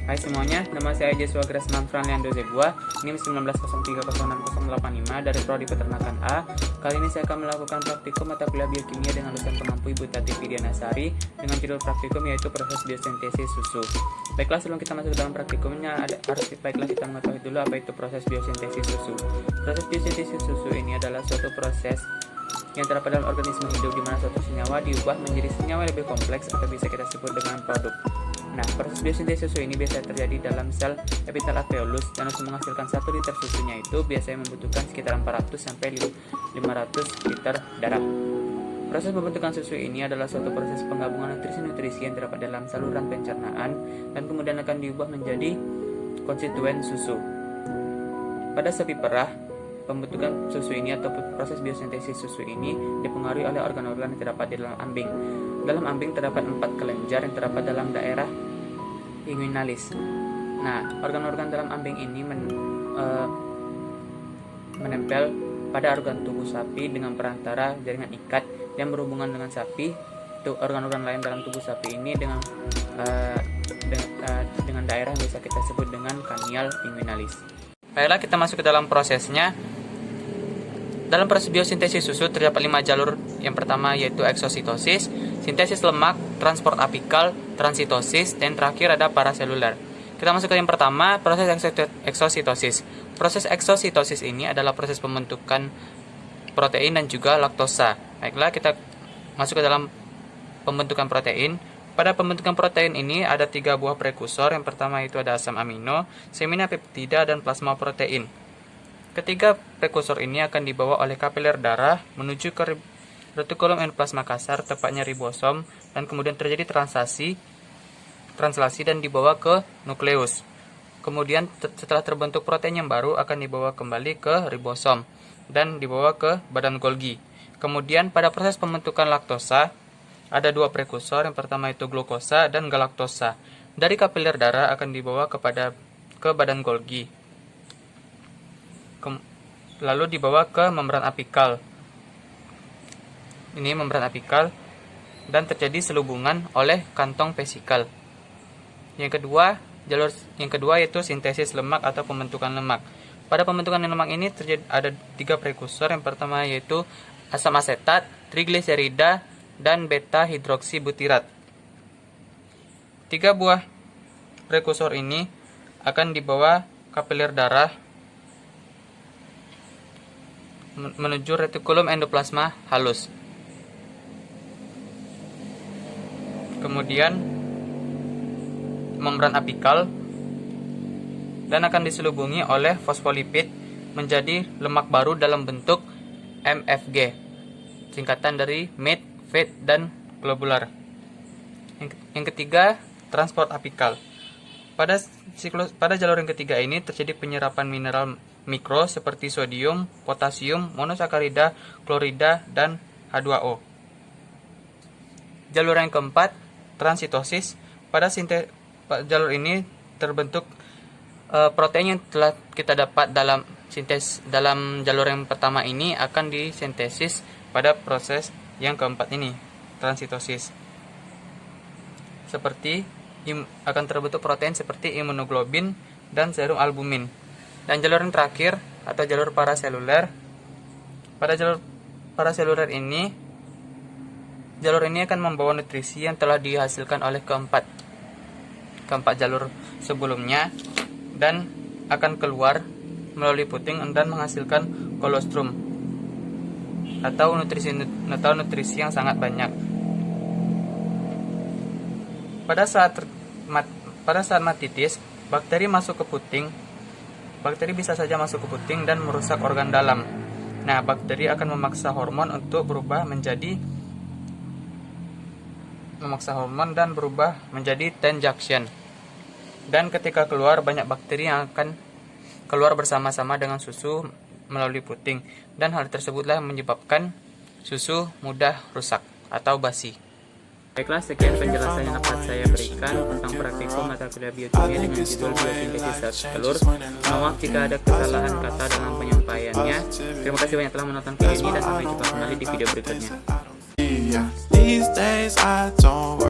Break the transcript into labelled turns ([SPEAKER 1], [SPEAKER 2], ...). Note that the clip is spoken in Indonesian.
[SPEAKER 1] Hai semuanya, nama saya Joshua Gresman Franliando Zegua, NIM 1903060855 dari Prodi Peternakan A. Kali ini saya akan melakukan praktikum mata kuliah biokimia dengan dosen pengampu Ibu Tati Fidianasari dengan judul praktikum yaitu proses biosintesis susu. Baiklah, sebelum kita masuk ke dalam praktikumnya, baiklah kita mengetahui dulu apa itu proses biosintesis susu. Proses biosintesis susu ini adalah suatu proses yang terdapat dalam organisme hidup di mana suatu senyawa diubah menjadi senyawa yang lebih kompleks atau bisa kita sebut dengan produk. Nah, proses biosintesis susu ini biasanya terjadi dalam sel epitel alveolus dan untuk menghasilkan 1 liter susunya itu biasanya membutuhkan sekitar 400 sampai 500 liter darah. Proses pembentukan susu ini adalah suatu proses penggabungan nutrisi-nutrisi yang terdapat dalam saluran pencernaan dan kemudian akan diubah menjadi konstituen susu. Pada sapi perah, pembentukan susu ini atau proses biosintesis susu ini dipengaruhi oleh organ-organ yang terdapat di dalam ambing. Dalam ambing terdapat 4 kelenjar yang terdapat dalam daerah inguinalis. Nah, organ-organ dalam ambing ini menempel pada organ tubuh sapi dengan perantara jaringan ikat yang berhubungan dengan sapi. Organ-organ lain dalam tubuh sapi ini dengan daerah yang bisa kita sebut dengan cranial inguinalis. Baiklah, kita masuk ke dalam prosesnya. Dalam proses biosintesis susu terdapat 5 jalur. Yang pertama yaitu eksositosis, sintesis lemak, transport apikal, transitosis, dan terakhir ada paraseluler. Kita masuk ke yang pertama, proses eksositosis. Proses eksositosis ini adalah proses pembentukan protein dan juga laktosa. Baiklah, kita masuk ke dalam pembentukan protein. Pada pembentukan protein ini ada 3 buah prekursor. Yang pertama itu ada asam amino, semina peptida, dan plasma protein. Ketiga prekursor ini akan dibawa oleh kapiler darah menuju ke retikulum endoplasma kasar, tepatnya ribosom, dan kemudian terjadi translasi dan dibawa ke nukleus. Kemudian setelah terbentuk protein yang baru akan dibawa kembali ke ribosom dan dibawa ke badan Golgi. Kemudian pada proses pembentukan laktosa ada 2 prekursor, yang pertama itu glukosa dan galaktosa. Dari kapiler darah akan dibawa ke badan Golgi. Lalu dibawa ke membran apikal. Ini membran apikal dan terjadi selubungan oleh kantong vesikal. Yang kedua yaitu sintesis lemak atau pembentukan lemak. Pada pembentukan lemak ini ada 3 prekursor. Yang pertama yaitu asam asetat, trigliserida, dan beta hidroksibutirat. 3 buah prekursor ini akan dibawa kapiler darah menuju retikulum endoplasma halus. Kemudian membran apikal dan akan diselubungi oleh fosfolipid menjadi lemak baru dalam bentuk MFG, singkatan dari meat, fat, dan globular. Yang ketiga, transport apikal. Pada jalur yang ketiga ini terjadi penyerapan mineral mikro seperti sodium, potasium, monosakarida, klorida, dan H2O. Jalur yang keempat, transitosis. Pada jalur ini terbentuk protein yang telah kita dapat dalam jalur yang pertama ini akan disintesis pada proses yang keempat ini, transitosis. Akan terbentuk protein seperti imunoglobin dan serum albumin. Dan jalur yang terakhir atau jalur paraseluler. Pada jalur paraseluler ini, jalur ini akan membawa nutrisi yang telah dihasilkan oleh keempat jalur sebelumnya dan akan keluar melalui puting dan menghasilkan kolostrum atau nutrisi yang sangat banyak. Pada saat matitis, bakteri masuk ke puting. Bakteri bisa saja masuk ke puting dan merusak organ dalam. Nah, bakteri akan memaksa hormon dan berubah menjadi tenjaction. Dan ketika keluar, banyak bakteri yang akan keluar bersama-sama dengan susu melalui puting. Dan hal tersebutlah menyebabkan susu mudah rusak atau basi. Baiklah, sekian penjelasan yang dapat saya berikan tentang praktikum mata kuliah biokimia dengan judul biosintesis telur. Maaf jika ada kesalahan kata dalam penyampaiannya. Terima kasih banyak telah menonton video ini dan sampai jumpa kembali di video berikutnya.